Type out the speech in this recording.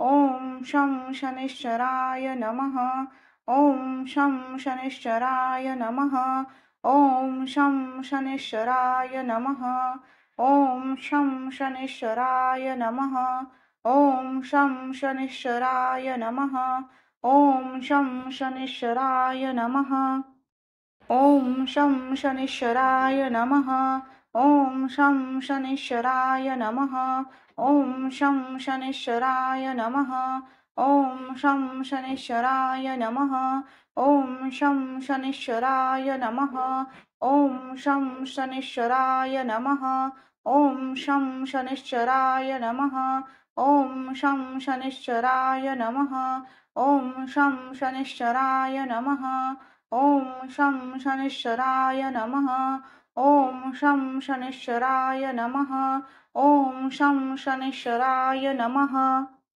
ॐ शं शनिश्चराय नमः। ॐ शं शनिश्चराय नमः। ॐ शं शनिश्चराय नमः। ॐ शं शनिश्चराय नमः। ॐ शं शनिश्चराय नमः। ॐ शं शनिश्चराय नमः। ॐ शं शनिश्चराय नमः। ॐ शं शनिश्चराय नमः। ॐ शं शनिश्चराय नमः। ॐ शं शनिश्चराय नमः। ॐ शं शनिश्चराय नमः। ॐ शं शनिश्चराय नमः। ॐ शं शनिश्चराय नमः। ॐ शं शनिश्चराय नमः। ॐ शं शनिश्चराय नमः। ॐ शं शनिश्चराय नमः। ॐ शं शनिश्चराय नमः। ॐ शं शनिश्चराय नमः।